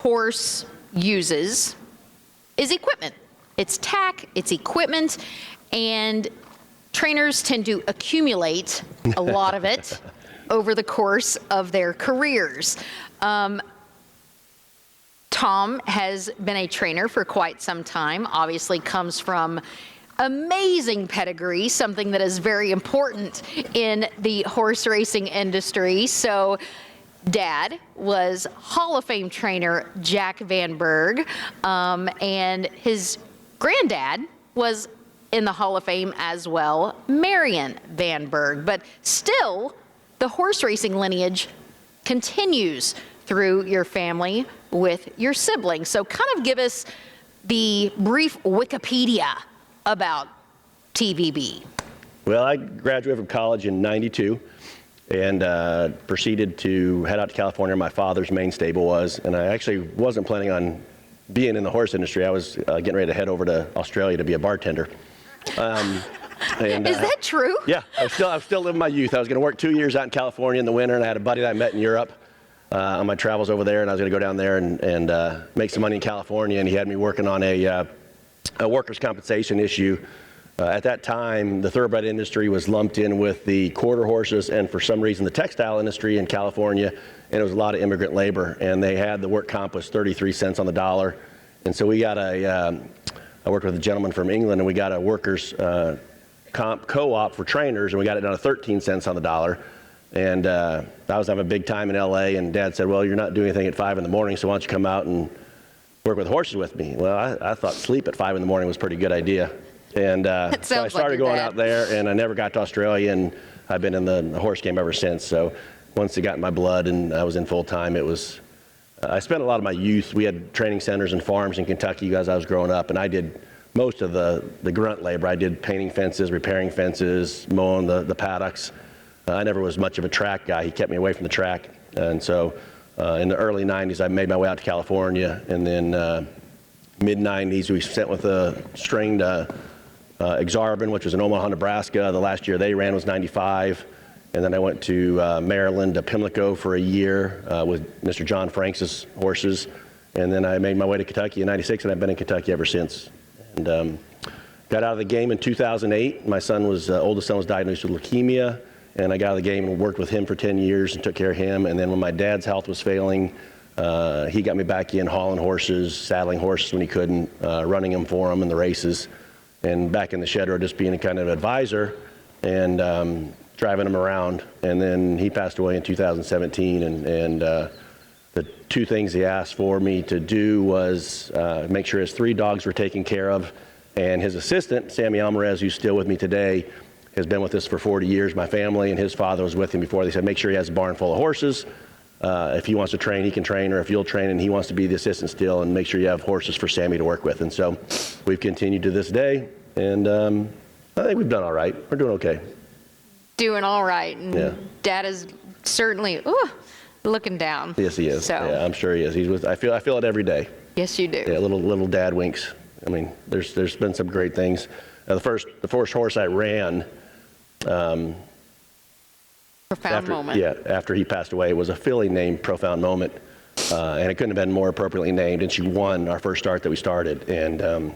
horse uses is equipment. It's tack, it's equipment, and trainers tend to accumulate a lot of it over the course of their careers. Tom has been a trainer for quite some time, obviously comes from amazing pedigree, something that is very important in the horse racing industry. So Dad was Hall of Fame trainer Jack Van Berg, and his granddad was in the Hall of Fame as well, Marion Van Berg. But still, the horse racing lineage continues through your family with your siblings. So kind of give us the brief Wikipedia about TVB. Well, I graduated from college in '92 and proceeded to head out to California. My father's main stable was, and I actually wasn't planning on being in the horse industry. I was getting ready to head over to Australia to be a bartender. Is that true? Yeah, I was still living my youth. I was going to work 2 years out in California in the winter, and I had a buddy that I met in Europe on my travels over there, and I was going to go down there and make some money in California, and he had me working on a workers' compensation issue. At that time, the thoroughbred industry was lumped in with the quarter horses and for some reason the textile industry in California, and it was a lot of immigrant labor, and they had the work comp was 33 cents on the dollar. And so we got I worked with a gentleman from England, and we got a workers' comp co-op for trainers, and we got it down to 13 cents on the dollar. And I was having a big time in LA, and Dad said, well, you're not doing anything at 5 in the morning, so why don't you come out and work with horses with me? Well, I thought sleep at 5 in the morning was a pretty good idea. And so I started going out there, and I never got to Australia, and I've been in the horse game ever since. So once it got in my blood and I was in full time, it was, I spent a lot of my youth. We had training centers and farms in Kentucky as I was growing up, and I did most of the grunt labor. I did painting fences, repairing fences, mowing the paddocks. I never was much of a track guy. He kept me away from the track. And so in the early 90s, I made my way out to California, and then mid-90s, we sent with a stringed Exarban, which was in Omaha, Nebraska. The last year they ran was 95. And then I went to Maryland, to Pimlico for a year with Mr. John Franks' horses. And then I made my way to Kentucky in 96, and I've been in Kentucky ever since. And got out of the game in 2008. My oldest son was diagnosed with leukemia, and I got out of the game and worked with him for 10 years and took care of him. And then when my dad's health was failing, he got me back in hauling horses, saddling horses when he couldn't, running them for him in the races, and back in the shed row just being a kind of advisor and driving him around. And then he passed away in 2017, and the two things he asked for me to do was make sure his 3 dogs were taken care of, and his assistant, Sammy Alvarez, who's still with me today, has been with us for 40 years. My family and his father was with him before. They said, make sure he has a barn full of horses. If he wants to train, he can train, or if you'll train and he wants to be the assistant still, and make sure you have horses for Sammy to work with. And so we've continued to this day, and I think we've done all right. We're doing okay. Doing all right. And yeah. Dad is certainly looking down. Yes, he is. So. Yeah, I'm sure he is. I feel it every day. Yes, you do. Yeah, little dad winks. I mean, there's been some great things. The first horse I ran. Profound moment. Yeah, after he passed away, it was a filly named Profound Moment, and it couldn't have been more appropriately named. And she won our first start that we started, and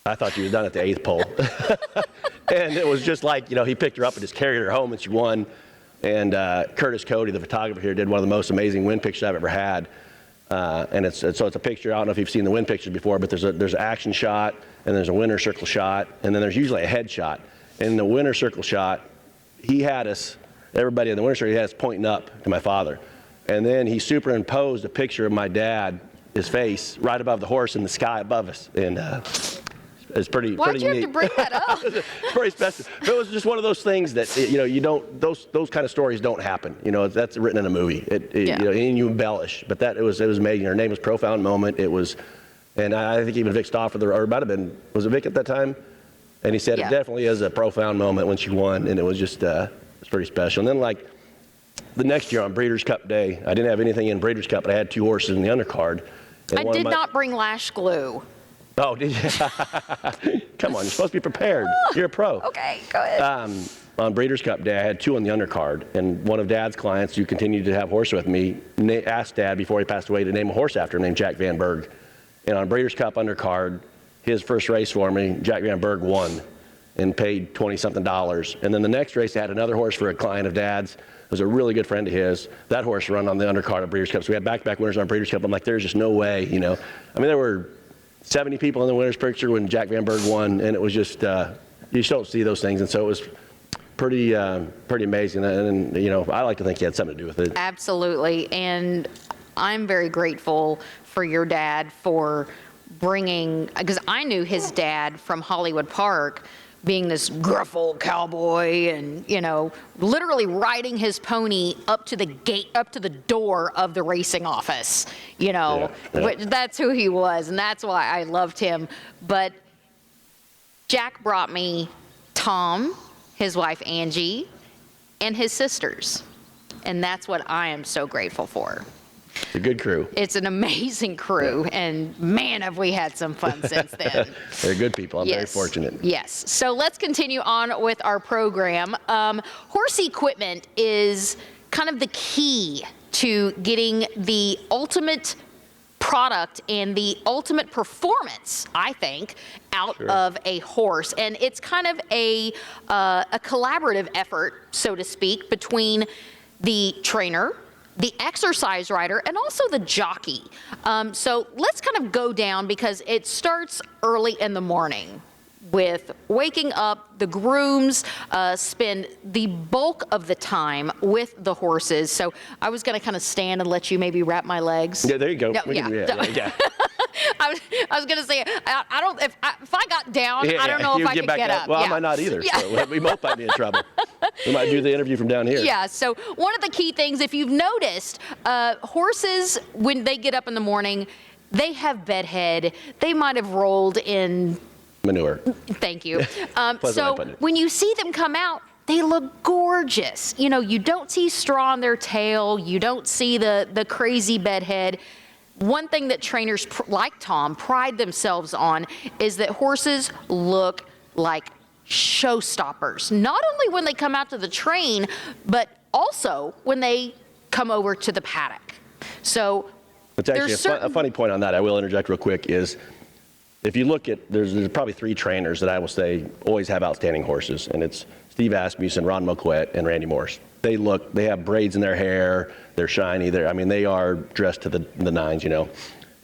I thought she was done at the 8th pole. And it was just like, he picked her up and just carried her home, and she won. And Curtis Cody, the photographer here, did one of the most amazing win pictures I've ever had. And it's a picture. I don't know if you've seen the win pictures before, but there's an action shot, and there's a winner circle shot, and then there's usually a head shot. In the winner circle shot, he had us. Everybody in the winner circle, he had us pointing up to my father. And then he superimposed a picture of my dad, his face, right above the horse in the sky above us. And it's pretty Why'd pretty you neat. have to bring that up? It's pretty special. But it was just one of those things that, you don't, those kind of stories don't happen. That's written in a movie. And you embellish. But it was amazing. Her name was Profound Moment. It was, and I think even Vic Stauffer, or it might have been, was it Vic at that time? And he said it definitely is a profound moment when she won, and it was just, it's pretty special. And then like the next year on Breeders' Cup Day, I didn't have anything in Breeders' Cup, but I had 2 horses in the undercard. I did not bring lash glue. Oh, did you? Come on, you're supposed to be prepared. You're a pro. Okay, go ahead. on Breeders' Cup Day, I had 2 on the undercard, and one of Dad's clients who continued to have horse with me asked Dad before he passed away to name a horse after him named Jack Van Berg. And on Breeders' Cup undercard, his first race for me, Jack Van Berg won and paid $20-something. And then the next race, I had another horse for a client of Dad's. It was a really good friend of his. That horse run on the undercard of Breeders' Cup. So we had back-to-back winners on Breeders' Cup. I'm like, there's just no way, you know. I mean, there were 70 people in the winner's picture when Jack Van Berg won, and it was just, you just don't see those things. And so it was pretty amazing. And, you know, I like to think he had something to do with it. Absolutely. And I'm very grateful for your dad for bringing, because I knew his dad from Hollywood Park being this gruff old cowboy and, you know, literally riding his pony up to the gate, up to the door of the racing office, you know. That's who he was, and that's why I loved him. But Jack brought me Tom, his wife Angie, and his sisters. And that's what I am so grateful for. It's a good crew. It's an amazing crew, and man, have we had some fun since then. They're good people. I'm very fortunate. Yes. So let's continue on with our program. Horse equipment is kind of the key to getting the ultimate product and the ultimate performance, I think, out of a horse. And it's kind of a collaborative effort, so to speak, between the trainer, the exercise rider, and also the jockey. So let's kind of go down, because it starts early in the morning with waking up. The grooms spend the bulk of the time with the horses. So I was gonna kind of stand and let you maybe wrap my legs. Yeah, there you go. No, I was gonna say, I don't, if I got down, I don't know if I could get up. Well, I might not either. So we both might be in trouble. We might do the interview from down here. Yeah, so one of the key things, if you've noticed, horses, when they get up in the morning, they have bedhead. They might have rolled in manure. Thank you. So when you see them come out, they look gorgeous. You know, you don't see straw on their tail. You don't see the crazy bedhead. One thing that trainers like Tom pride themselves on is that horses look like showstoppers, not only when they come out to the train, but also when they come over to the paddock. So it's actually a funny point on that. I will interject real quick. Is if you look at, there's probably 3 trainers that I will say always have outstanding horses, and it's Steve Asmussen, Ron Moquette, and Randy Morse. They have braids in their hair, they're shiny, they are dressed to the nines, you know.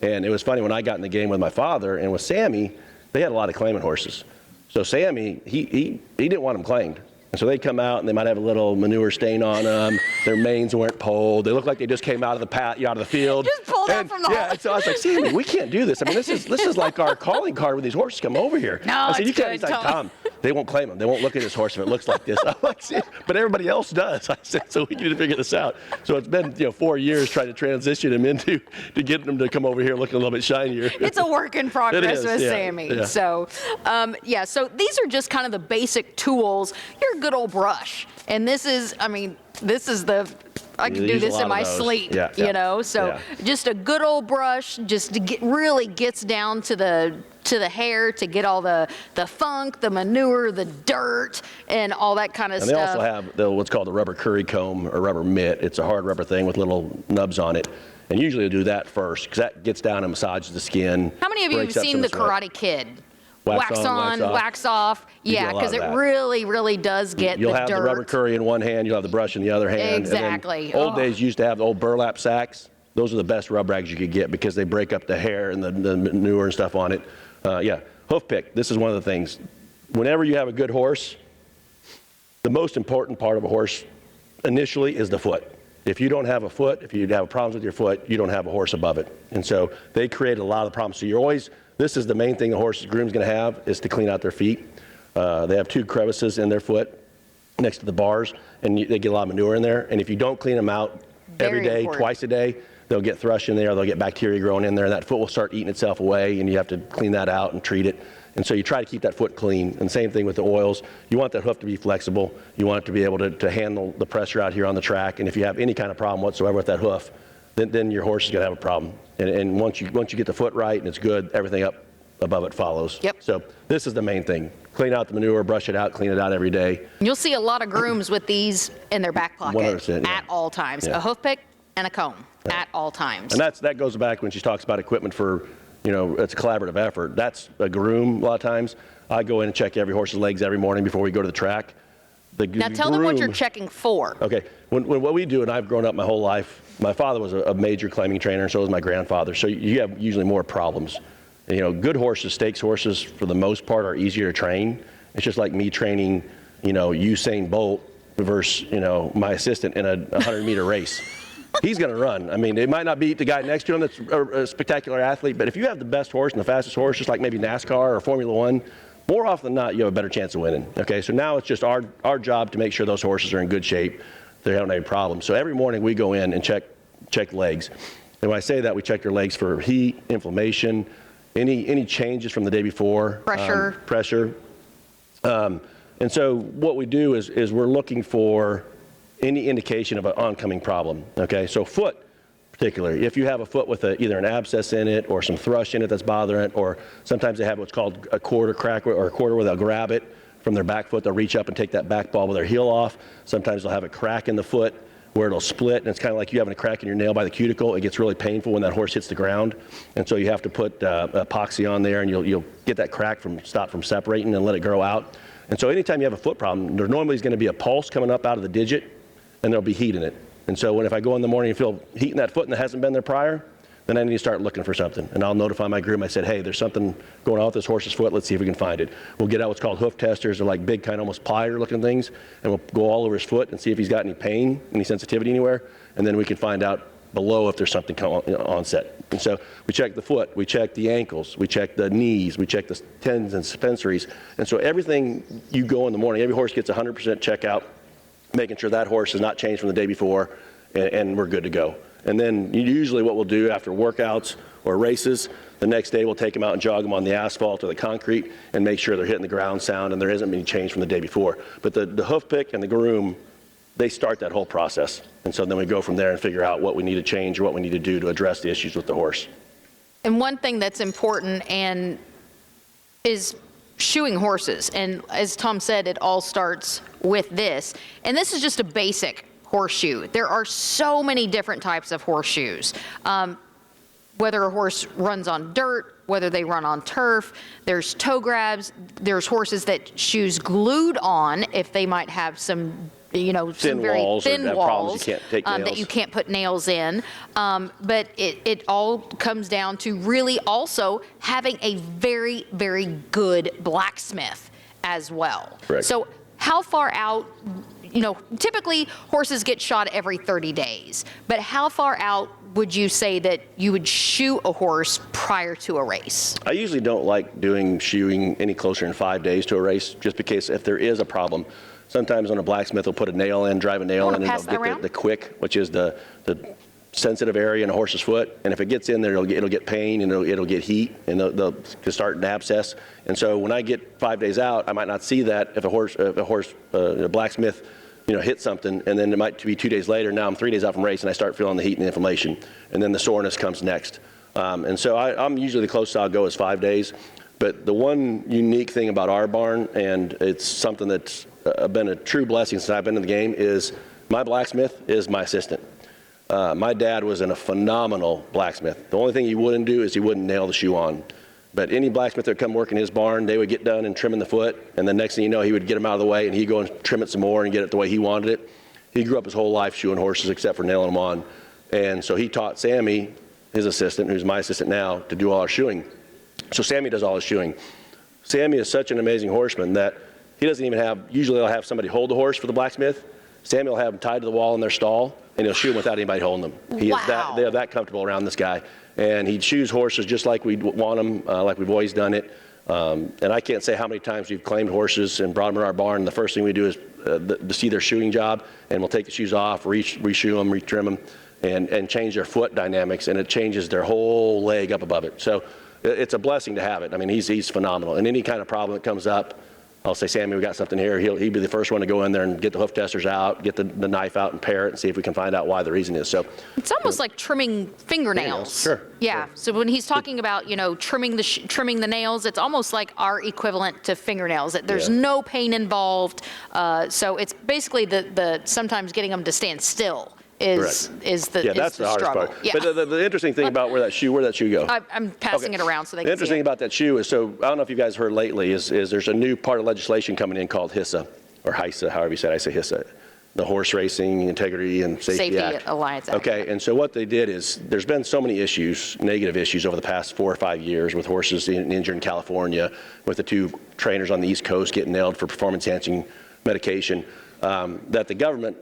And it was funny, when I got in the game with my father and with Sammy, they had a lot of claimant horses. So Sammy, he didn't want them claimed. And so they come out and they might have a little manure stain on them. Their manes weren't pulled. They look like they just came out of the field. Just pulled out from the Yeah, and so I was like, Sammy, we can't do this. I mean, this is like our calling card when these horses come over here. No, I said, it's you can't. good, He's like, Tom, they won't claim them. They won't look at this horse if it looks like this. I'm like, see, but everybody else does. I said, so we need to figure this out. So it's been 4 years trying to transition him into to getting them to come over here looking a little bit shinier. It's a work in progress with Sammy. Yeah. So, so these are just kind of the basic tools. Your good old brush. And this is, I can do this in my sleep, you know? So just a good old brush, just to really gets down to the hair, to get all the funk, the manure, the dirt, and all that kind of stuff. And they also have what's called the rubber curry comb or rubber mitt. It's a hard rubber thing with little nubs on it. And usually they'll do that first, because that gets down and massages the skin. How many of you have seen The Karate Kid? Wax on, wax off. Yeah, because it really, really does get the dirt. You'll have the rubber curry in one hand, you'll have the brush in the other hand. Exactly. And then old days used to have the old burlap sacks. Those are the best rub rags you could get, because they break up the hair and the manure and stuff on it. Hoof pick. This is one of the things. Whenever you have a good horse, the most important part of a horse initially is the foot. If you don't have a foot, if you have problems with your foot, you don't have a horse above it. And so they create a lot of problems. So this is the main thing a groom's going to have, is to clean out their feet. They have 2 crevices in their foot next to the bars, and they get a lot of manure in there. And if you don't clean them out every day, twice a day, they'll get thrush in there, they'll get bacteria growing in there, and that foot will start eating itself away, and you have to clean that out and treat it. And so you try to keep that foot clean. And same thing with the oils. You want that hoof to be flexible. You want it to be able to handle the pressure out here on the track. And if you have any kind of problem whatsoever with that hoof, then your horse is going to have a problem. And once you get the foot right and it's good, everything above it follows. Yep. So this is the main thing. Clean out the manure, brush it out, clean it out every day. You'll see a lot of grooms with these in their back pocket 100%, yeah. at all times. Yeah. A hoof pick and a comb at all times. And that goes back when she talks about equipment for, it's a collaborative effort. That's a groom a lot of times. I go in and check every horse's legs every morning before we go to the track. Now tell them what you're checking for. Okay, when what we do, and I've grown up my whole life, my father was a major claiming trainer, and so was my grandfather, so you have usually more problems. Good horses, stakes horses, for the most part, are easier to train. It's just like me training, Usain Bolt versus, my assistant in a 100-meter race. He's going to run. I mean, it might not beat the guy next to him that's a spectacular athlete, but if you have the best horse and the fastest horse, just like maybe NASCAR or Formula One, more often than not, you have a better chance of winning. Okay, so now it's just our job to make sure those horses are in good shape. They don't have any problems. So every morning we go in and check legs. And when I say that, we check their legs for heat, inflammation, any changes from the day before. Pressure. And so what we do is we're looking for any indication of an oncoming problem. Okay, so foot. Particularly, if you have a foot with either an abscess in it or some thrush in it that's bothering it, or sometimes they have what's called a quarter crack or a quarter where they'll grab it from their back foot, they'll reach up and take that back ball with their heel off. Sometimes they'll have a crack in the foot where it'll split, and it's kind of like you having a crack in your nail by the cuticle. It gets really painful when that horse hits the ground, and so you have to put epoxy on there, and you'll get that crack stop from separating and let it grow out. And so anytime you have a foot problem, there normally is going to be a pulse coming up out of the digit, and there'll be heat in it. And so if I go in the morning and feel heat in that foot and that hasn't been there prior, then I need to start looking for something. And I'll notify my groom. I said, hey, there's something going on with this horse's foot. Let's see if we can find it. We'll get out what's called hoof testers. They're like big, kind of almost plier looking things. And we'll go all over his foot and see if he's got any pain, any sensitivity anywhere. And then we can find out below if there's something onset. And so we check the foot, we check the ankles, we check the knees, we check the tendons and suspensories. And so everything you go in the morning, every horse gets 100% checkout, making sure that horse has not changed from the day before, and we're good to go. And then usually what we'll do after workouts or races, the next day we'll take them out and jog them on the asphalt or the concrete and make sure they're hitting the ground sound and there hasn't been any change from the day before. But the hoof pick and the groom, they start that whole process. And so then we go from there and figure out what we need to change or what we need to do to address the issues with the horse. And one thing that's important is shoeing horses. And as Tom said, it all starts with this. And this is just a basic horseshoe. There are so many different types of horseshoes. Whether a horse runs on dirt, whether they run on turf, there's toe grabs, there's horses that shoes glued on if they might have some some very thin walls that you can't put nails in. But it all comes down to really also having a very, very good blacksmith as well. Correct. So how far out, typically horses get shod every 30 days, but how far out would you say that you would shoe a horse prior to a race? I usually don't like doing shoeing any closer than 5 days to a race, just because if there is a problem, sometimes when a blacksmith will put a nail in, drive a nail in, and they'll get the quick, which is the sensitive area in a horse's foot. And if it gets in there, it'll get pain and it'll get heat, and they'll start an abscess. And so when I get 5 days out, I might not see that if a blacksmith hit something, and then it might be 2 days later. Now I'm 3 days out from race, and I start feeling the heat and the inflammation, and then the soreness comes next. And so I'm usually the closest I'll go is 5 days. But the one unique thing about our barn, and it's something that's been a true blessing since I've been in the game, is my blacksmith is my assistant. My dad was a phenomenal blacksmith. The only thing he wouldn't do is he wouldn't nail the shoe on. But any blacksmith that would come work in his barn, they would get done and trimming the foot, and the next thing you know, he would get them out of the way, and he'd go and trim it some more and get it the way he wanted it. He grew up his whole life shoeing horses except for nailing them on. And so he taught Sammy, his assistant, who's my assistant now, to do all our shoeing. So Sammy does all his shoeing. Sammy is such an amazing horseman that he doesn't even have, usually they'll have somebody hold the horse for the blacksmith. Sammy will have them tied to the wall in their stall, and he'll shoe them without anybody holding them. They're that comfortable around this guy. And he shoes horses just like we want them, like we've always done it. And I can't say how many times we've claimed horses and brought them in our barn. And the first thing we do is to see their shoeing job, and we'll take the shoes off, reshoe them, retrim them, and change their foot dynamics, and it changes their whole leg up above it. So it's a blessing to have it. I mean, he's phenomenal. And any kind of problem that comes up, I'll say, Sammy, we got something here. He'd be the first one to go in there and get the hoof testers out, get the knife out and pare it and see if we can find out why the reason is. So it's almost like trimming fingernails. Sure. Yeah. Sure. So when he's talking about, trimming the nails, it's almost like our equivalent to fingernails. There's no pain involved. So it's basically the sometimes getting them to stand still is the that's the hardest struggle. part. Yeah. But the interesting thing about where'd that shoe go? I'm passing it around so they The can interesting see it. about that shoe is, so I don't know if you guys heard lately, is there's a new part of legislation coming in called HISA, or HISA, however you say it. I say HISA, the Horse Racing Integrity and Safety Act. Alliance Act. Okay, and so what they did is, there's been so many issues, negative issues over the past 4 or 5 years with horses injured in California, with the 2 trainers on the East Coast getting nailed for performance-enhancing medication, that the government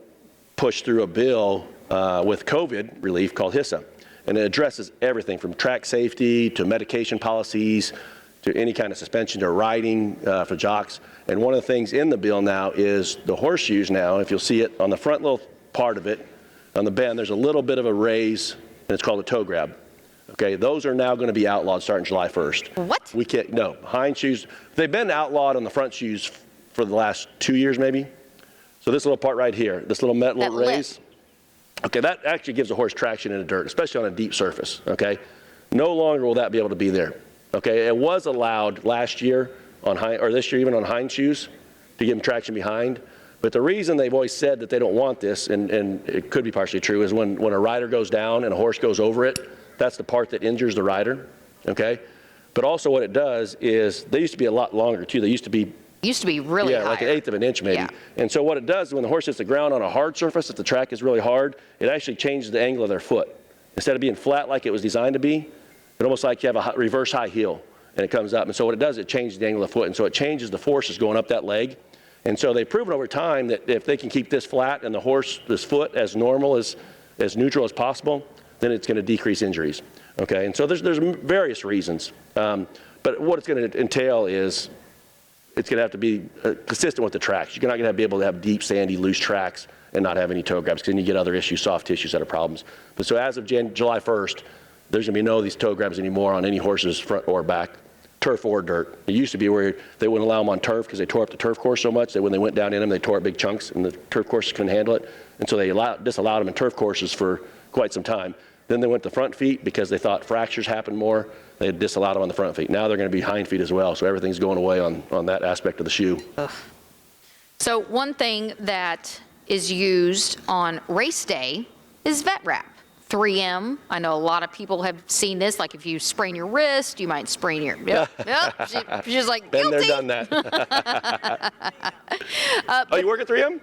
pushed through a bill with COVID relief called HISA. And it addresses everything from track safety to medication policies to any kind of suspension to riding for jocks. And one of the things in the bill now is the horseshoes now, if you'll see it on the front little part of it, on the bend, there's a little bit of a raise, and it's called a toe grab. Okay, those are now going to be outlawed starting July 1st. What? We can't, no, hind shoes, they've been outlawed on the front shoes for the last 2 years maybe. So this little part right here, this little metal raise, okay, that actually gives a horse traction in the dirt, especially on a deep surface, okay? No longer will that be able to be there, okay? It was allowed last year on or this year even on hind shoes to give them traction behind. But the reason they've always said that they don't want this, and it could be partially true, is when a rider goes down and a horse goes over it, that's the part that injures the rider, okay? But also what it does is, they used to be a lot longer too. They used to be really high. like 1/8 of an inch maybe. Yeah. And so what it does, when the horse hits the ground on a hard surface, if the track is really hard, it actually changes the angle of their foot. Instead of being flat like it was designed to be, it almost like you have a reverse high heel and it comes up. And so what it does, it changes the angle of the foot. And so it changes the forces going up that leg. And so they've proven over time that if they can keep this flat and this foot as normal, as neutral as possible, then it's going to decrease injuries. Okay, and so there's various reasons. But what it's going to entail is, it's going to have to be consistent with the tracks. You're not going to be able to have deep, sandy, loose tracks and not have any toe grabs, because then you get other issues, soft tissues that are problems. But so as of July 1st, there's going to be no of these toe grabs anymore on any horse's front or back, turf or dirt. It used to be where they wouldn't allow them on turf because they tore up the turf course so much that when they went down in them, they tore up big chunks and the turf courses couldn't handle it. And so they disallowed them in turf courses for quite some time. Then they went to front feet because they thought fractures happened more. They disallowed them on the front feet. Now they're going to be hind feet as well. So everything's going away on that aspect of the shoe. Ugh. So one thing that is used on race day is vet wrap. 3M. I know a lot of people have seen this. Like if you sprain your wrist, you might sprain your. Yep. She's like, Been guilty. there, done that. Oh, you work at 3M?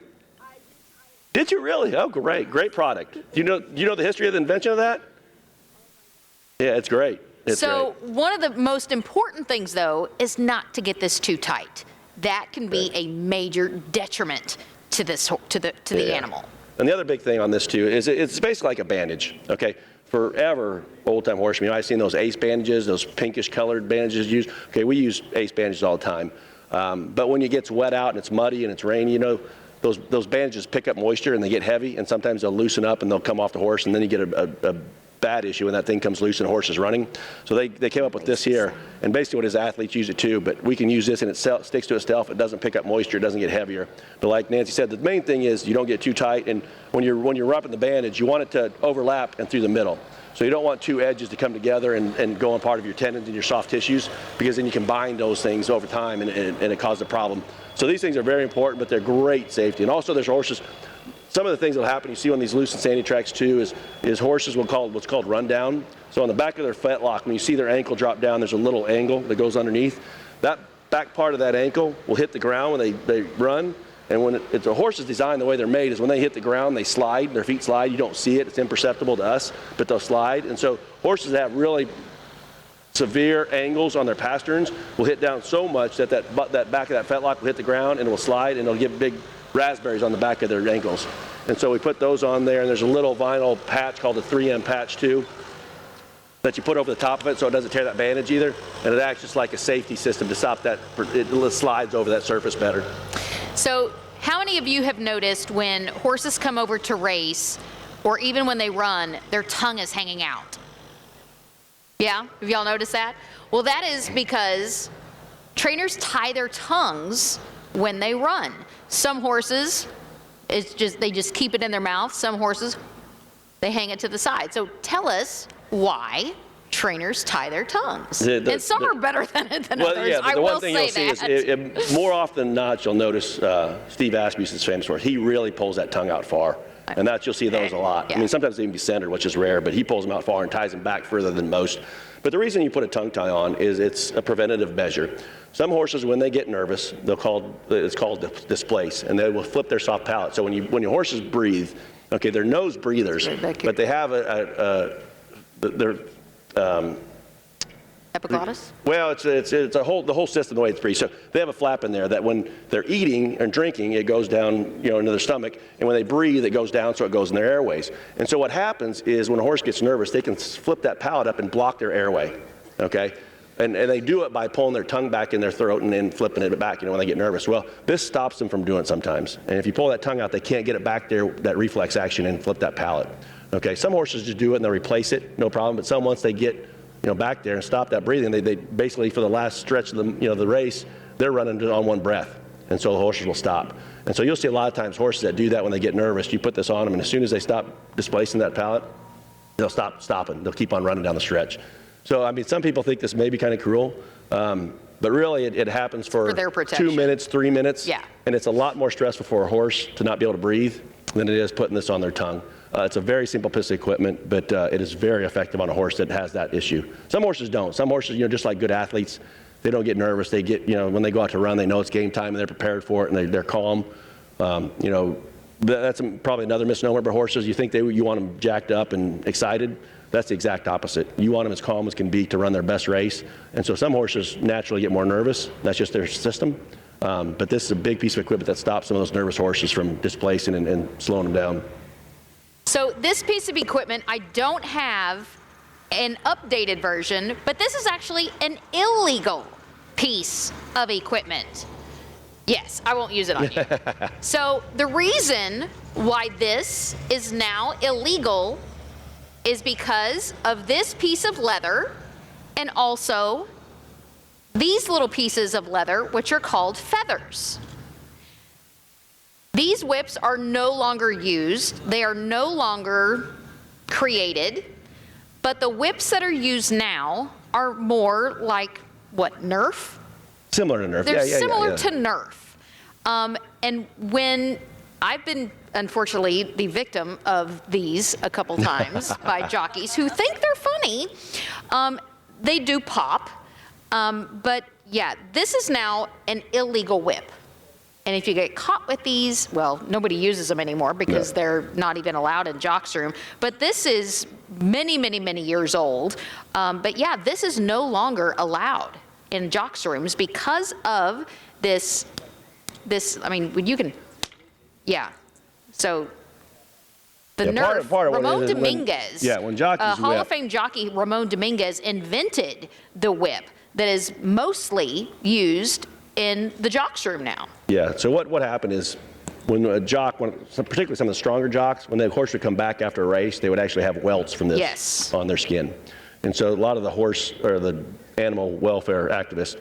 Did you really? Oh, great product. Do you know the history of the invention of that? Yeah, it's great. So one of the most important things, though, is not to get this too tight. That can be a major detriment to the animal. And the other big thing on this too is it's basically like a bandage. Okay, forever old-time horsemen, I've seen those ACE bandages, those pinkish colored bandages used. Okay, we use ACE bandages all the time, but when it gets wet out and it's muddy and it's rainy, those bandages pick up moisture and they get heavy, and sometimes they'll loosen up and they'll come off the horse, and then you get a bad issue when that thing comes loose and the horse is running. So they came up with this here, and basically what his athletes use it too, but we can use this and it sticks to itself. It doesn't pick up moisture, it doesn't get heavier. But like Nancy said, the main thing is you don't get too tight, and when you're wrapping the bandage, you want it to overlap and through the middle. So you don't want two edges to come together and go on part of your tendons and your soft tissues, because then you can bind those things over time and it causes a problem. So these things are very important, but they're great safety. And also there's horses, some of the things that will happen, you see on these loose and sandy tracks too, is horses will call what's called rundown. So on the back of their fetlock, when you see their ankle drop down, there's a little angle that goes underneath. That back part of that ankle will hit the ground when they run. And when it's a horse is designed the way they're made is when they hit the ground, they slide, their feet slide. You don't see it, it's imperceptible to us, but they'll slide. And so horses that have really severe angles on their pasterns will hit down so much that that back of that fetlock will hit the ground and it will slide, and it'll give big raspberries on the back of their ankles. And so we put those on there, and there's a little vinyl patch called the 3M patch too that you put over the top of it so it doesn't tear that bandage either, and it acts just like a safety system to stop that, it slides over that surface better. So how many of you have noticed when horses come over to race, or even when they run, their tongue is hanging out? Yeah, have y'all noticed that? Well, that is because trainers tie their tongues when they run. Some horses, they just keep it in their mouth. Some horses, they hang it to the side. So tell us why trainers tie their tongues. And some are better than others. Yeah, but I the will one thing say you'll see is more often than not, you'll notice Steve Asmussen is famous for it. He really pulls that tongue out far. And you'll see those a lot. Yeah. I mean, sometimes they even be centered, which is rare, but he pulls them out far and ties them back further than most. But the reason you put a tongue tie on is it's a preventative measure. Some horses, when they get nervous, it's called displace, and they will flip their soft palate. So when your horses breathe, okay, they're nose breathers, but they have epiglottis? Well, it's the whole system, the way it's breathed. So they have a flap in there that when they're eating and drinking, it goes down, into their stomach, and when they breathe, it goes down, so it goes in their airways. And so what happens is when a horse gets nervous, they can flip that palate up and block their airway, okay? And they do it by pulling their tongue back in their throat and then flipping it back, when they get nervous. Well, this stops them from doing it sometimes. And if you pull that tongue out, they can't get it back there, that reflex action, and flip that palate. Okay, some horses just do it and they'll replace it, no problem. But some, once they get back there and stop that breathing, they basically, for the last stretch of the race, they're running on one breath, and so the horses will stop. And so you'll see a lot of times horses that do that when they get nervous. You put this on them, and as soon as they stop displacing that palate, they'll stop stopping. They'll keep on running down the stretch. So I mean, some people think this may be kind of cruel, but really it happens for their protection. 2 minutes, 3 minutes, Yeah. and it's a lot more stressful for a horse to not be able to breathe than it is putting this on their tongue. It's a very simple piece of equipment, but it is very effective on a horse that has that issue. Some horses don't. Some horses, just like good athletes, they don't get nervous. They get, when they go out to run, they know it's game time and they're prepared for it, and they're calm. That's probably another misnomer about horses. You think you want them jacked up and excited. That's the exact opposite. You want them as calm as can be to run their best race. And so some horses naturally get more nervous. That's just their system. But this is a big piece of equipment that stops some of those nervous horses from displacing and slowing them down. So this piece of equipment, I don't have an updated version, but this is actually an illegal piece of equipment. Yes, I won't use it on you. So the reason why this is now illegal is because of this piece of leather and also these little pieces of leather, which are called feathers. These whips are no longer used. They are no longer created. But the whips that are used now are more like, what, Nerf? Similar to Nerf. They're similar to Nerf. And when I've been, unfortunately, the victim of these a couple times by jockeys who think they're funny, they do pop. But yeah, this is now an illegal whip. And if you get caught with these, well, nobody uses them anymore because they're not even allowed in Jock's room. But this is many, many, many years old. But yeah, this is no longer allowed in Jock's rooms because of this, I mean, you can, So the Nerf, part of Ramon Dominguez, when jockeys Hall of Fame jockey Ramon Dominguez invented the whip that is mostly used in the Jock's room now. Yeah, so what happened is when a jock, particularly some of the stronger jocks, when the horse would come back after a race, they would actually have welts from this on their skin. And so a lot of the horse or the animal welfare activists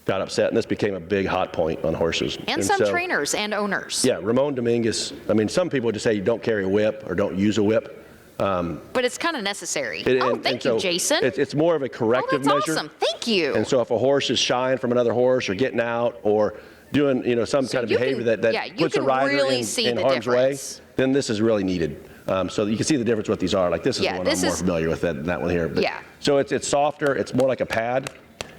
got upset, and this became a big hot point on horses. And some trainers and owners. Yeah, Ramon Dominguez, I mean, some people just say you don't carry a whip or don't use a whip. But it's kind of necessary. Thank you, so Jason. It's more of a corrective that's measure. Awesome. Thank you. And so if a horse is shying from another horse or getting out or doing some kind of behavior that puts a rider in harm's way, then this is really needed. So you can see the difference what these are. Like this is the one I'm more familiar with than that one here. But, so it's softer. It's more like a pad.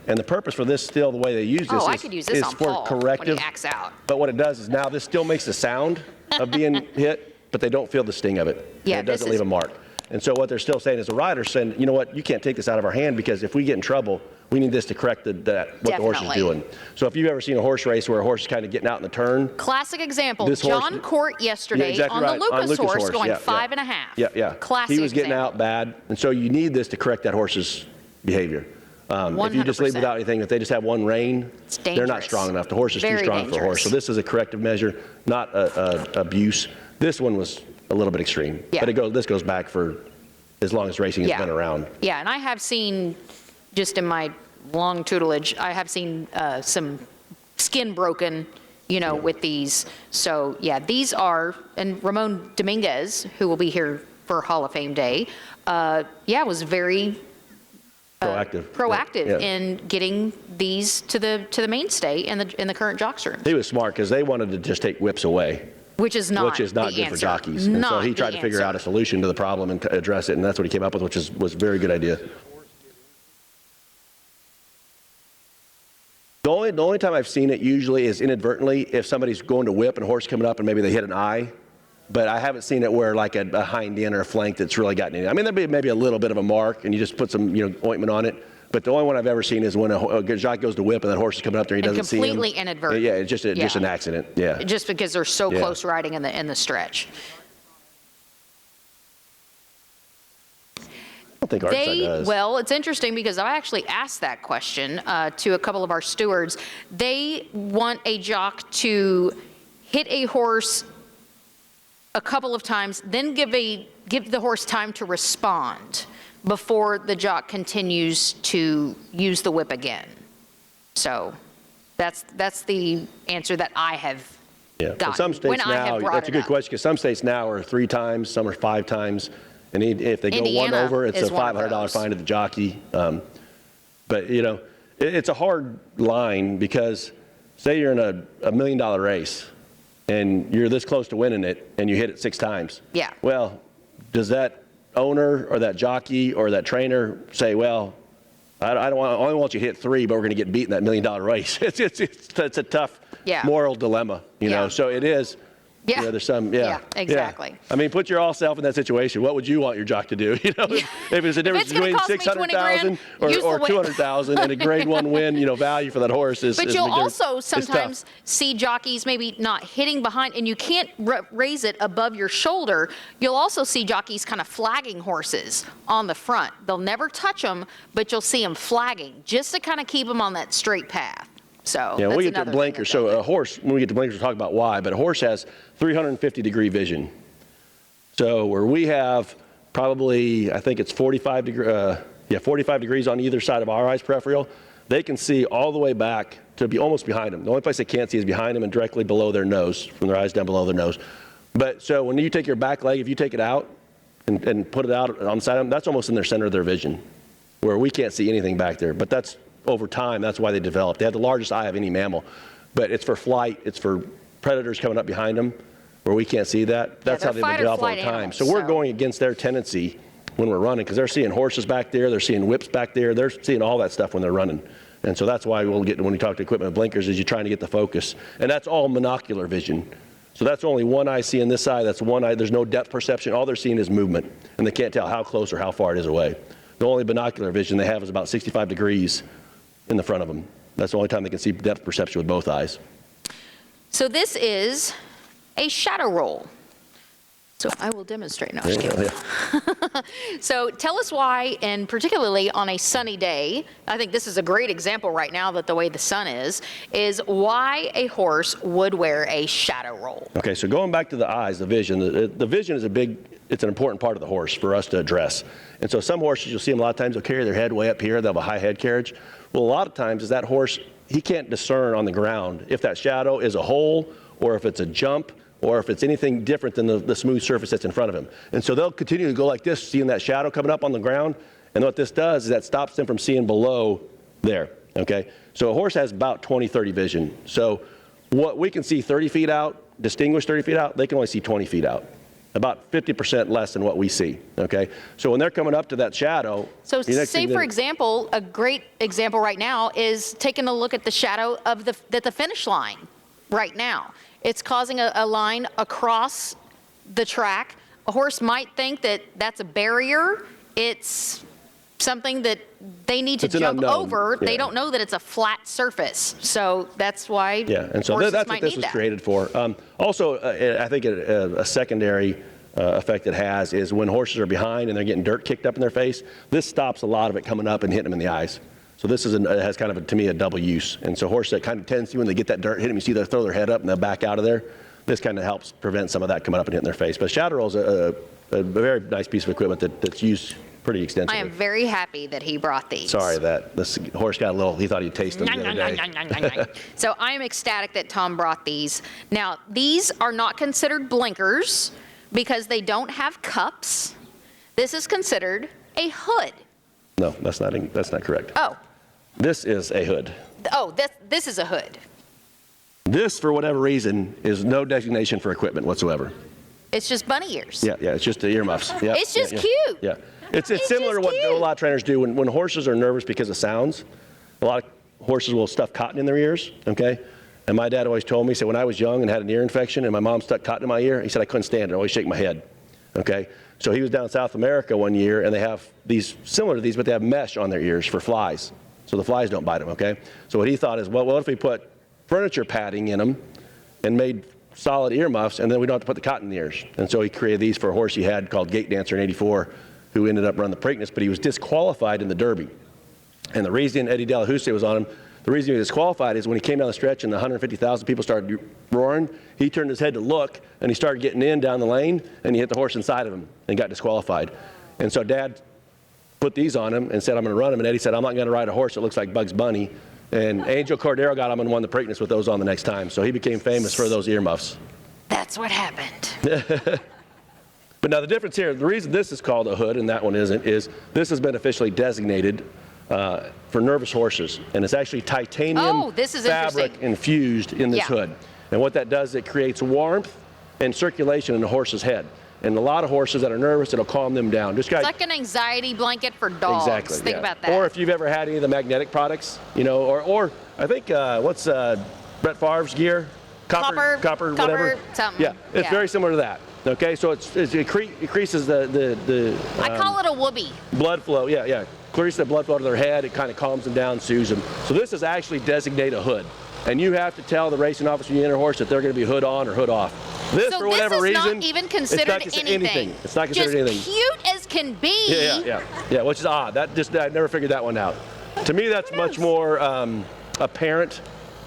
And the purpose for this still, the way they use this is for corrective. When he acts out. But what it does is now this still makes the sound of being hit, but they don't feel the sting of it. Yeah, and it doesn't leave a mark. And so what they're still saying is the rider's saying, you know what, you can't take this out of our hand because if we get in trouble, we need this to correct what the horse is doing. So if you've ever seen a horse race where a horse is kind of getting out in the turn. Classic example, John Court yesterday on the Lucas horse going 5.5. Yeah. Classic He was getting out bad. And so you need this to correct that horse's behavior. If you just leave without anything, if they just have one rein, they're not strong enough. The horse is too strong for a horse. So this is a corrective measure, not abuse. This one was a little bit extreme. Yeah. But this goes back for as long as racing has been around. Yeah, and I have seen just in my long tutelage. I have seen some skin broken, you know, with these. So yeah, these are, and Ramon Dominguez, who will be here for Hall of Fame Day, was very proactive in getting these to the mainstay in the current jocks room. He was smart because they wanted to just take whips away. Which is not good answer. For jockeys. And so he tried to figure out a solution to the problem and address it, and that's what he came up with, which was a very good idea. The only time I've seen it usually is inadvertently if somebody's going to whip and a horse coming up and maybe they hit an eye. But I haven't seen it where like a hind end or a flank that's really gotten any. I mean, there'd be maybe a little bit of a mark and you just put some ointment on it. But the only one I've ever seen is when a jockey goes to whip and that horse is coming up there, he doesn't see him. Completely inadvertent. Yeah, it's just an accident. Yeah. Just because they're so close riding in the stretch. I don't think our side does. Well, it's interesting because I actually asked that question to a couple of our stewards. They want a jock to hit a horse a couple of times, then give the horse time to respond before the jock continues to use the whip again. So that's the answer that I have gotten. Some states now, that's a good question, because some states now are 3 times, some are 5 times, and if they go one over, it's a $500 fine to the jockey. But it's a hard line because say you're in a $1 million race and you're this close to winning it and you hit it 6 times. Yeah. Well, does that owner or that jockey or that trainer say, well, I only want you to hit 3, but we're going to get beat in that $1 million race? It's a tough moral dilemma, you know. So it is. Yeah. There's some. Yeah. Exactly. Yeah. I mean, put your all self in that situation. What would you want your jock to do? If it's a difference between $600,000 or $200,000 and a grade 1 win, value for that horse is. But you'll also sometimes see jockeys maybe not hitting behind, and you can't raise it above your shoulder. You'll also see jockeys kind of flagging horses on the front. They'll never touch them, but you'll see them flagging just to kind of keep them on that straight path. So when we get to blinkers, so a horse, when we get to blinkers, we'll talk about why, but a horse has 350-degree vision. So where we have probably, I think it's 45 degrees on either side of our eyes peripheral, they can see all the way back to be almost behind them. The only place they can't see is behind them and directly below their nose, from their eyes down below their nose. But so when you take your back leg, if you take it out and put it out on the side of them, that's almost in their center of their vision, where we can't see anything back there. But that's over time, that's why they developed. They have the largest eye of any mammal, but it's for flight. It's for predators coming up behind them where we can't see that. That's how they've been developed over time. So we're going against their tendency when we're running because they're seeing horses back there. They're seeing whips back there. They're seeing all that stuff when they're running. And so that's why we'll get, when we talk to equipment blinkers, is you're trying to get the focus. And that's all monocular vision. So that's only one eye seeing this side. That's one eye. There's no depth perception. All they're seeing is movement. And they can't tell how close or how far it is away. The only binocular vision they have is about 65 degrees in the front of them. That's the only time they can see depth perception with both eyes. So this is a shadow roll. So I will demonstrate now. So tell us why, and particularly on a sunny day, I think this is a great example right now that the way the sun is why a horse would wear a shadow roll. Okay, so going back to the eyes, the vision is it's an important part of the horse for us to address. And so some horses, you'll see them a lot of times, they'll carry their head way up here, they'll have a high head carriage. Well, a lot of times is that horse, he can't discern on the ground if that shadow is a hole or if it's a jump or if it's anything different than the smooth surface that's in front of him. And so they'll continue to go like this, seeing that shadow coming up on the ground. And what this does is that stops them from seeing below there, okay? So a horse has about 20-30 vision. So what we can see 30 feet out, distinguish 30 feet out, they can only see 20 feet out. About 50% less than what we see, okay? So when they're coming up to that shadow. So say, for example, a great example right now is taking a look at the shadow of the finish line right now. It's causing a line across the track. A horse might think that that's a barrier. It's something that they need to jump over. They don't know that it's a flat surface. So that's why and so that's what this was created for. Also, I think a secondary effect it has is when horses are behind and they're getting dirt kicked up in their face, this stops a lot of it coming up and hitting them in the eyes. So this has kind of, to me, a double use. And so horses that kind of tends to, when they get that dirt hit them, you see they throw their head up and they'll back out of there. This kind of helps prevent some of that coming up and hitting their face. But shadow roll is a very nice piece of equipment that's used pretty extensively. I am very happy that he brought these. Sorry that this horse got a little, he thought he'd taste them the other day. So I am ecstatic that Tom brought these. Now, these are not considered blinkers because they don't have cups. This is considered a hood. No, that's not correct. Oh. This is a hood. Oh, this is a hood. This, for whatever reason, is no designation for equipment whatsoever. It's just bunny ears. Yeah, it's just the earmuffs. Yeah, It's just yeah, cute. Yeah. It's similar to just what cute. a lot of trainers do when horses are nervous because of sounds. A lot of horses will stuff cotton in their ears, okay? And my dad always told me, he said, when I was young and had an ear infection and my mom stuck cotton in my ear, he said I couldn't stand it. I always shake my head, okay? So he was down in South America one year and they have these, similar to these, but they have mesh on their ears for flies. So the flies don't bite them, okay? So what he thought is, well, what if we put furniture padding in them and made solid earmuffs, and then we don't have to put the cotton in the ears. And so he created these for a horse he had called Gate Dancer in '84, who ended up running the Preakness, but he was disqualified in the Derby. And the reason Eddie De La Houssaye was on him, the reason he was disqualified is when he came down the stretch and the 150,000 people started roaring, he turned his head to look, and he started getting in down the lane, and he hit the horse inside of him and got disqualified. And so Dad put these on him and said, I'm going to run him. And Eddie said, I'm not going to ride a horse that looks like Bugs Bunny. And Angel Cordero got him and won the Preakness with those on the next time. So he became famous for those earmuffs. That's what happened. But now the difference here, the reason this is called a hood and that one isn't, is this has been officially designated for nervous horses. And it's actually titanium fabric infused in this hood. And what that does, it creates warmth and circulation in the horse's head. And a lot of horses that are nervous, it'll calm them down. It's like an anxiety blanket for dogs. Exactly. Think about that. Or if you've ever had any of the magnetic products, you know, or I think, what's Brett Favre's gear? Copper, whatever. Something. Yeah, it's very similar to that. Okay, so it increases the I call it a whoopee. Blood flow, yeah. Increases the blood flow to their head, it kind of calms them down, soothes them. So this is actually designated a hood. And you have to tell the racing officer when you enter a horse that they're going to be hood on or hood off. This, so for whatever reason, not even considered anything. It's not considered anything. Just cute as can be. Yeah, which is odd. I never figured that one out. To me, that's much more apparent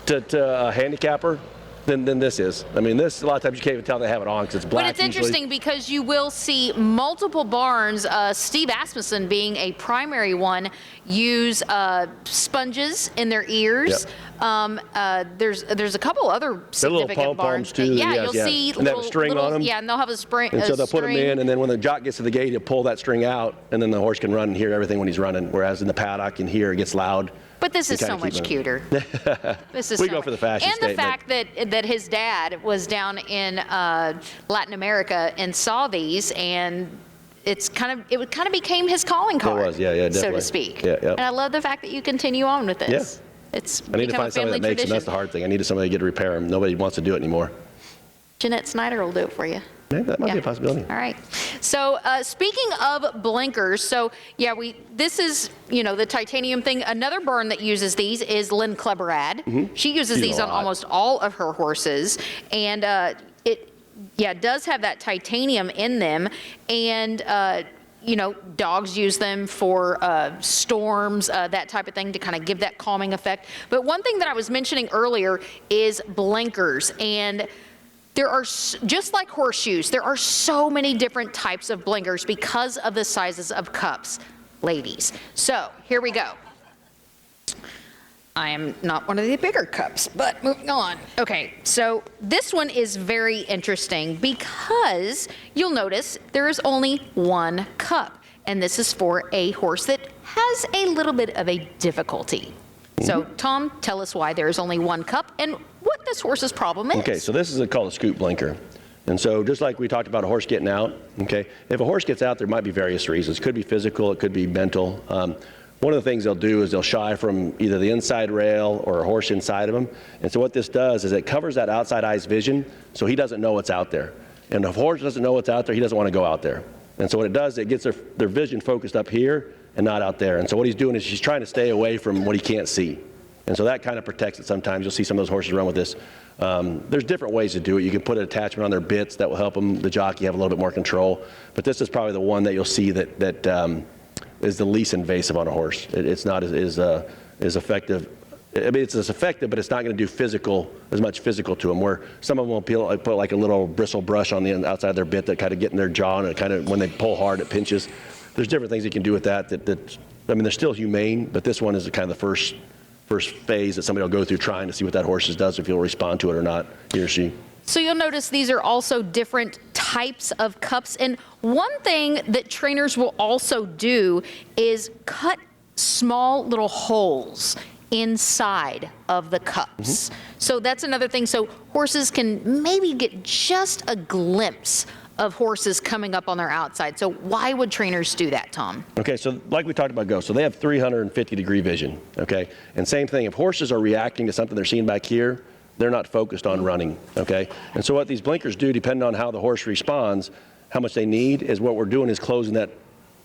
to a handicapper than this is. I mean, this, a lot of times you can't even tell they have it on because it's black. But it's interesting because you will see multiple barns, Steve Asmussen being a primary one, use sponges in their ears. Yep. There's a couple other significant barns too. You'll see and they have a string on them. Yeah, and they'll have a spring. And so they'll put them in, and then when the jock gets to the gate, he'll pull that string out, and then the horse can run and hear everything when he's running. Whereas in the paddock, you can hear it gets loud. But this is so much cuter. This is we go for the fashion and statement. the fact that his dad was down in Latin America and saw these, and it kind of became his calling card. It was, yeah, definitely. So to speak. Yeah. And I love the fact that you continue on with this. Yeah. It's I need to find somebody that makes them. That's the hard thing. I need somebody to get to repair them. Nobody wants to do it anymore. Jeanette Snyder will do it for you. Yeah, that might be a possibility. All right. So speaking of blinkers, this is, the titanium thing. Another barn that uses these is Lynn Kleberad. Mm-hmm. She uses these on almost all of her horses. And it does have that titanium in them. And, dogs use them for storms, that type of thing to kind of give that calming effect. But one thing that I was mentioning earlier is blinkers. And there are, just like horseshoes, there are so many different types of blinkers because of the sizes of cups, ladies. So here we go. I am not one of the bigger cups, but moving on. Okay, so this one is very interesting because you'll notice there is only one cup, and this is for a horse that has a little bit of a difficulty. So, Tom, tell us why there is only one cup and what this horse's problem is. Okay, so this is called a scoop blinker. And so just like we talked about a horse getting out, okay, if a horse gets out, there might be various reasons. It could be physical, it could be mental. One of the things they'll do is they'll shy from either the inside rail or a horse inside of them. And so what this does is it covers that outside eye's vision so he doesn't know what's out there. And if a horse doesn't know what's out there, he doesn't want to go out there. And so what it does, it gets their vision focused up here and not out there. And so what he's doing is he's trying to stay away from what he can't see. And so that kind of protects it sometimes. You'll see some of those horses run with this. There's different ways to do it. You can put an attachment on their bits that will help them, the jockey, have a little bit more control. But this is probably the one that you'll see that is the least invasive on a horse. It's not as effective. I mean, it's as effective, but it's not going to do as much physical to them, where some of them will put like a little bristle brush on the outside of their bit that kind of get in their jaw, and it kind of, when they pull hard, it pinches. there's different things you can do with that, I mean, they're still humane, but this one is kind of the first phase that somebody will go through trying to see what that horse does, if he'll respond to it or not, he or she. So you'll notice these are also different types of cups. And one thing that trainers will also do is cut small little holes inside of the cups. So that's another thing. So horses can maybe get just a glimpse of horses coming up on their outside. So why would trainers do that, Tom? Okay, so like we talked about Go, so they have 350-degree vision, okay? And same thing, if horses are reacting to something they're seeing back here, they're not focused on running, okay? And so what these blinkers do, depending on how the horse responds, how much they need, is what we're doing is closing that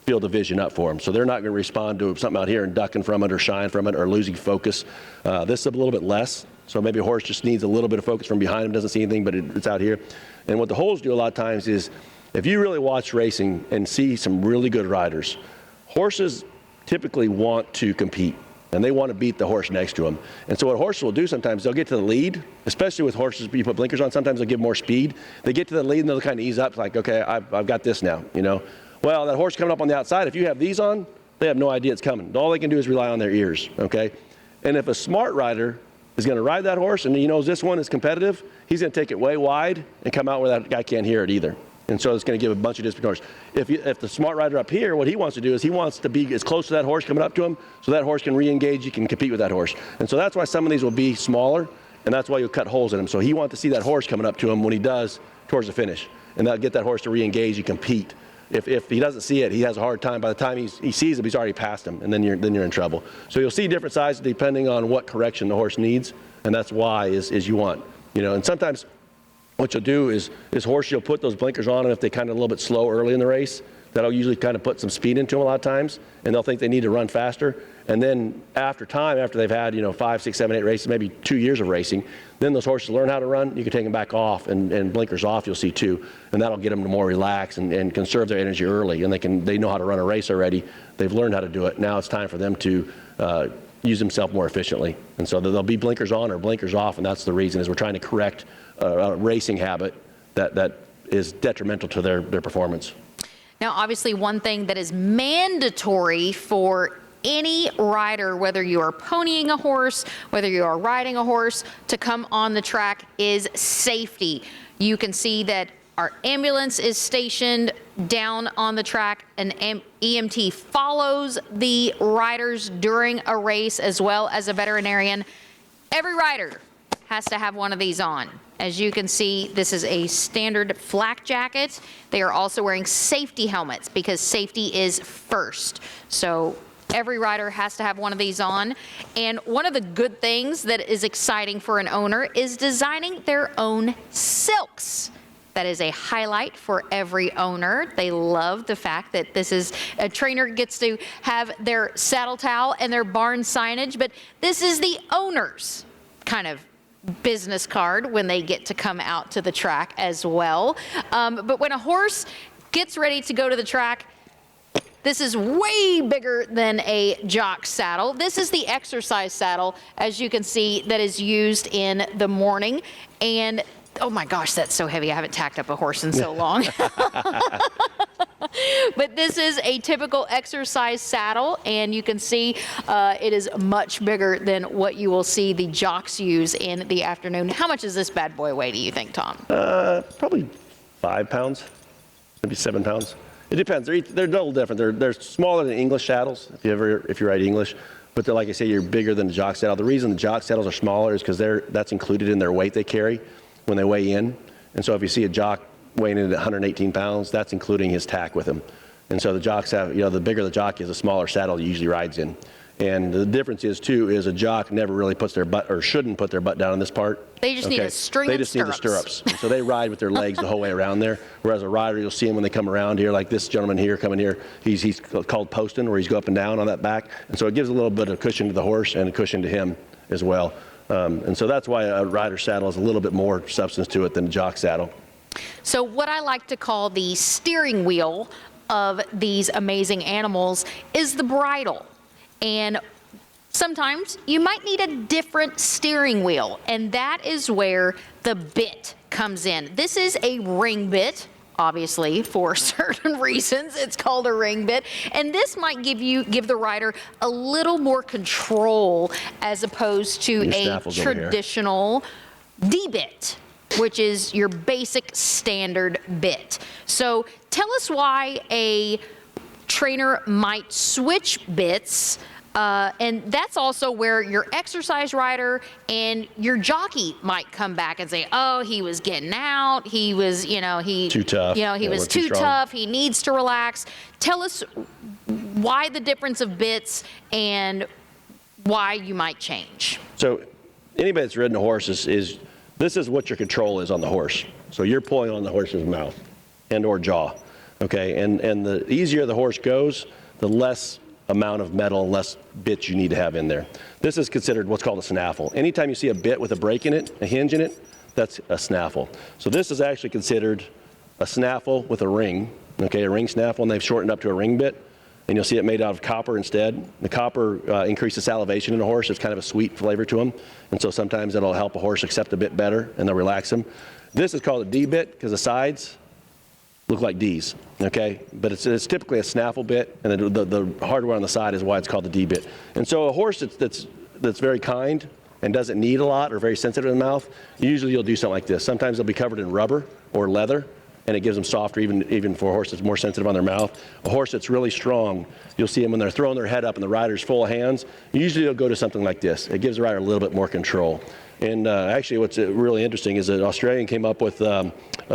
field of vision up for them. So they're not going to respond to something out here and ducking from it or shying from it or losing focus. This is a little bit less. So maybe a horse just needs a little bit of focus from behind him, doesn't see anything, but it's out here. And what the holes do a lot of times is, if you really watch racing and see some really good riders, horses typically want to compete. And they want to beat the horse next to them. And so what horses will do sometimes, they'll get to the lead, especially with horses, you put blinkers on, sometimes they'll give more speed. They get to the lead and they'll kind of ease up, like, okay, I've got this now, you know. Well, that horse coming up on the outside, if you have these on, they have no idea it's coming. All they can do is rely on their ears, okay? And if a smart rider is going to ride that horse and he knows this one is competitive, he's going to take it way wide and come out where that guy can't hear it either. And so it's going to give a bunch of different horses. If the smart rider up here, what he wants to do is he wants to be as close to that horse coming up to him so that horse can re-engage, he can compete with that horse. And so that's why some of these will be smaller, and that's why you'll cut holes in them. So he wants to see that horse coming up to him when he does towards the finish. And that'll get that horse to re-engage and compete. If he doesn't see it, he has a hard time. By the time he sees it, he's already past him, and then you're in trouble. So you'll see different sizes depending on what correction the horse needs, and that's why is you want. You know, and sometimes what you'll do is horse, you'll put those blinkers on, and if they kind of a little bit slow early in the race, that'll usually kind of put some speed into them a lot of times, and they'll think they need to run faster. And then after they've had, 5, 6, 7, 8 races, maybe 2 years of racing, then those horses learn how to run. You can take them back off and blinkers off, you'll see too, and that'll get them to more relax and conserve their energy early, and they know how to run a race already. They've learned how to do it. Now it's time for them to use themselves more efficiently. And so there'll be blinkers on or blinkers off, and that's the reason is we're trying to correct a racing habit that is detrimental to their performance. Now, obviously, one thing that is mandatory for any rider, whether you are ponying a horse, whether you are riding a horse, to come on the track is safety. You can see that our ambulance is stationed down on the track. An EMT follows the riders during a race, as well as a veterinarian. Every rider has to have one of these on. As you can see, this is a standard flak jacket. They are also wearing safety helmets because safety is first. So every rider has to have one of these on. And one of the good things that is exciting for an owner is designing their own silks. That is a highlight for every owner. They love the fact that this is a trainer gets to have their saddle towel and their barn signage, but this is the owner's kind of business card when they get to come out to the track as well. But when a horse gets ready to go to the track, this is way bigger than a jock saddle. This is the exercise saddle, as you can see, that is used in the morning. And oh my gosh, that's so heavy. I haven't tacked up a horse in so long. But this is a typical exercise saddle, and you can see it is much bigger than what you will see the jocks use in the afternoon. How much does this bad boy weigh, do you think, Tom? Probably 5 pounds, maybe 7 pounds. It depends. They're a little different. They're smaller than English saddles, if you ride English. But they're, like I say, you're bigger than the jock saddle. The reason the jock saddles are smaller is because that's included in their weight they carry when they weigh in. And so if you see a jock weighing in at 118 pounds, that's including his tack with him. And so the jocks have, the bigger the jock is, the smaller saddle he usually rides in. And the difference is, too, is a jock never really puts their butt, or shouldn't put their butt down in this part. They just need a string of stirrups. They just need the stirrups. So they ride with their legs the whole way around there. Whereas a rider, you'll see him when they come around here, like this gentleman here coming here. He's called posting, where he's go up and down on that back. And so it gives a little bit of cushion to the horse and a cushion to him as well. And so that's why a rider saddle has a little bit more substance to it than a jock saddle. So what I like to call the steering wheel of these amazing animals is the bridle. And sometimes you might need a different steering wheel, and that is where the bit comes in. This is a ring bit obviously, for certain reasons. It's called a ring bit. And this might give the rider a little more control as opposed to a traditional D-bit, which is your basic standard bit. So tell us why a trainer might switch bits. And that's also where your exercise rider and your jockey might come back and say, oh, he was getting out. He was, too tough. He was too tough. He needs to relax. Tell us why the difference of bits and why you might change. So anybody that's ridden a horse this is what your control is on the horse. So you're pulling on the horse's mouth and or jaw. Okay, and the easier the horse goes, the less amount of metal and less bits you need to have in there. This is considered what's called a snaffle. Anytime you see a bit with a break in it, a hinge in it, that's a snaffle. So this is actually considered a snaffle with a ring, okay, a ring snaffle, and they've shortened up to a ring bit, and you'll see it made out of copper instead. The copper increases salivation in a horse. It's kind of a sweet flavor to them, and so sometimes it'll help a horse accept a bit better, and they'll relax them. This is called a D bit because the sides look like D's, okay? But it's typically a snaffle bit, and the hardware on the side is why it's called the D bit. And so a horse that's very kind and doesn't need a lot or very sensitive in the mouth, usually you'll do something like this. Sometimes they'll be covered in rubber or leather, and it gives them softer, even for a horse that's more sensitive on their mouth. A horse that's really strong, you'll see them when they're throwing their head up and the rider's full of hands, usually they'll go to something like this. It gives the rider a little bit more control. And actually what's really interesting is that Australian came up with a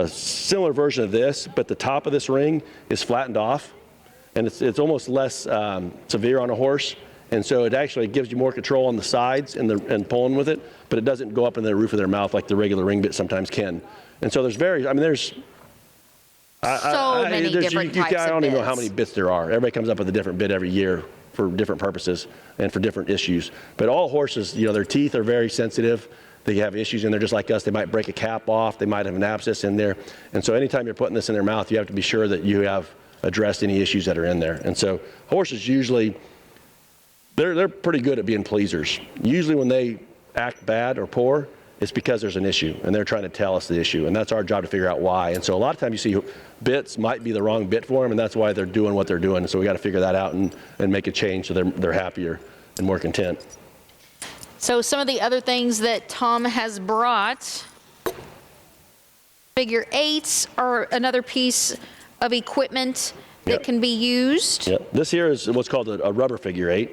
similar version of this, but the top of this ring is flattened off, and it's almost less severe on a horse, and so it actually gives you more control on the sides and pulling with it, but it doesn't go up in the roof of their mouth like the regular ring bit sometimes can. And so there's many different types of bits. I don't even know how many bits there are. Everybody comes up with a different bit every year for different purposes and for different issues. But all horses, their teeth are very sensitive. They have issues in there just like us. They might break a cap off. They might have an abscess in there. And so anytime you're putting this in their mouth, you have to be sure that you have addressed any issues that are in there. And so horses usually, they're pretty good at being pleasers. Usually when they act bad or poor, it's because there's an issue, and they're trying to tell us the issue, and that's our job to figure out why. And so a lot of times you see bits might be the wrong bit for them, and that's why they're doing what they're doing. So we got to figure that out and make a change so they're happier and more content. So some of the other things that Tom has brought, figure eights are another piece of equipment that can be used. Yep. This here is what's called a rubber figure eight,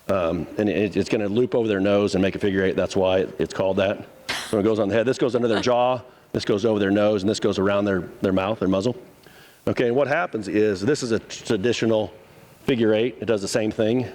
and it's going to loop over their nose and make a figure eight. That's why it's called that. So it goes on the head. This goes under their jaw. This goes over their nose, and this goes around their mouth, their muzzle. Okay, and what happens is this is a traditional figure eight. It does the same thing.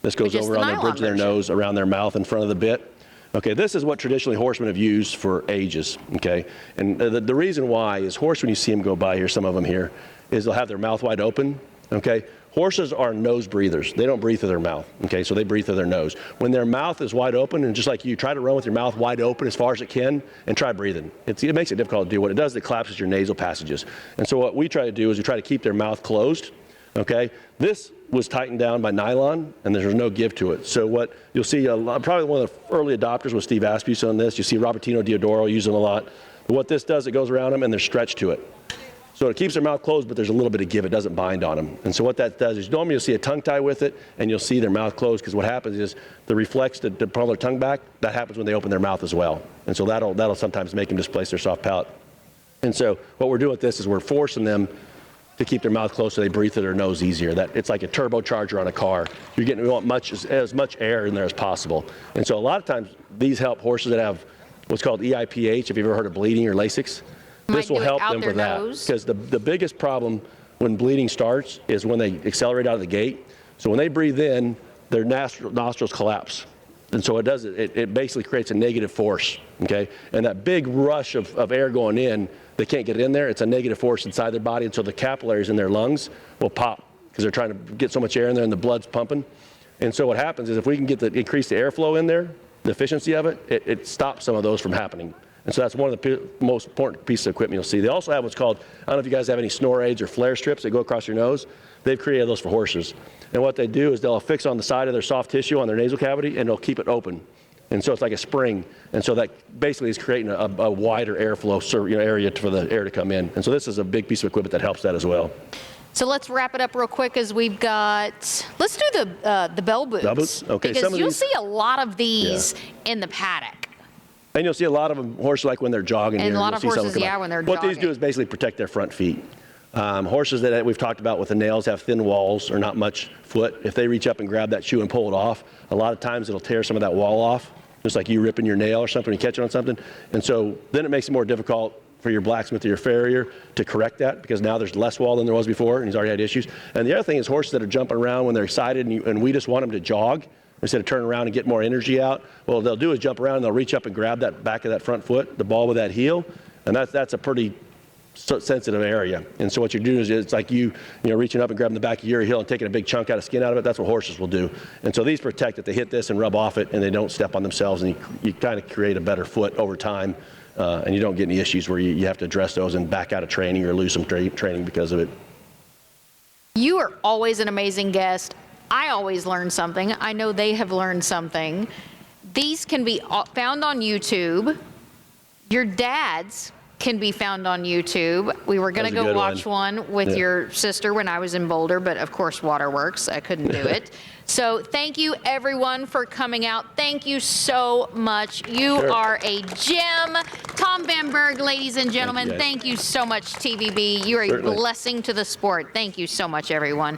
This goes over on the bridge of their nose, around their mouth, in front of the bit. Okay, this is what traditionally horsemen have used for ages, okay? And the reason why is horse, when you see them go by here, some of them here, is they'll have their mouth wide open, okay? Horses are nose breathers. They don't breathe through their mouth, okay? So they breathe through their nose. When their mouth is wide open, and just like you, try to run with your mouth wide open as far as it can, and try breathing. It makes it difficult to do. What it does, it collapses your nasal passages. And so what we try to do is we try to keep their mouth closed, okay? This was tightened down by nylon, and there's no give to it. So what you'll see, probably one of the early adopters was Steve Aspuce on this. You see Robertino Diodoro use them a lot. But what this does, it goes around them, and there's stretch to it. So it keeps their mouth closed, but there's a little bit of give. It doesn't bind on them. And so what that does is normally you'll see a tongue tie with it, and you'll see their mouth closed, because what happens is the reflex to pull their tongue back, that happens when they open their mouth as well. And so that'll sometimes make them displace their soft palate. And so what we're doing with this is we're forcing them to keep their mouth closed so they breathe through their nose easier. It's like a turbocharger on a car. We want as much air in there as possible. And so a lot of times these help horses that have what's called EIPH, if you've ever heard of bleeding or Lasix. This will help them for that. Because the biggest problem when bleeding starts is when they accelerate out of the gate. So when they breathe in, their nostrils collapse. And so it basically creates a negative force, okay? And that big rush of air going in, they can't get in there. It's a negative force inside their body, and so the capillaries in their lungs will pop because they're trying to get so much air in there and the blood's pumping. And so what happens is if we can increase the airflow in there, the efficiency of it stops some of those from happening. And so that's one of the most important pieces of equipment you'll see. They also have what's called, I don't know if you guys have any snore aids or flare strips that go across your nose. They've created those for horses. And what they do is they'll affix on the side of their soft tissue on their nasal cavity, and they'll keep it open. And so it's like a spring. And so that basically is creating a wider airflow area for the air to come in. And so this is a big piece of equipment that helps that as well. So let's wrap it up real quick as we've got, let's do the bell boots. Bell boots? Okay. Because you'll see a lot of these in the paddock. And you'll see a lot of them, horses like when they're jogging. And here, a lot you'll of see some horses, come out. yeah, when they're What jogging. these do is basically protect their front feet. Horses that we've talked about with the nails have thin walls or not much foot. If they reach up and grab that shoe and pull it off, a lot of times it'll tear some of that wall off, just like you ripping your nail or something, you catch it on something. And so then it makes it more difficult for your blacksmith or your farrier to correct that, because now there's less wall than there was before, and he's already had issues. And the other thing is horses that are jumping around when they're excited, and we just want them to jog instead of turning around and get more energy out. Well, what they'll do is jump around and they'll reach up and grab that back of that front foot, the ball with that heel, and that's a pretty sensitive area. And so what you're doing is it's like you reaching up and grabbing the back of your heel and taking a big chunk out of skin out of it. That's what horses will do. And so these protect it. They hit this and rub off it, and they don't step on themselves, and you kind of create a better foot over time, and you don't get any issues where you have to address those and back out of training or lose some training because of it. You are always an amazing guest. I always learn something. I know they have learned something. These can be found on YouTube. Your dad's can be found on YouTube. We were going to go watch one with your sister when I was in Boulder, but of course waterworks, I couldn't do it. So thank you everyone for coming out. Thank you so much. You are a gem. Tom Van Berg, ladies and gentlemen, thank you so much, TVB. You are a blessing to the sport. Thank you so much, everyone.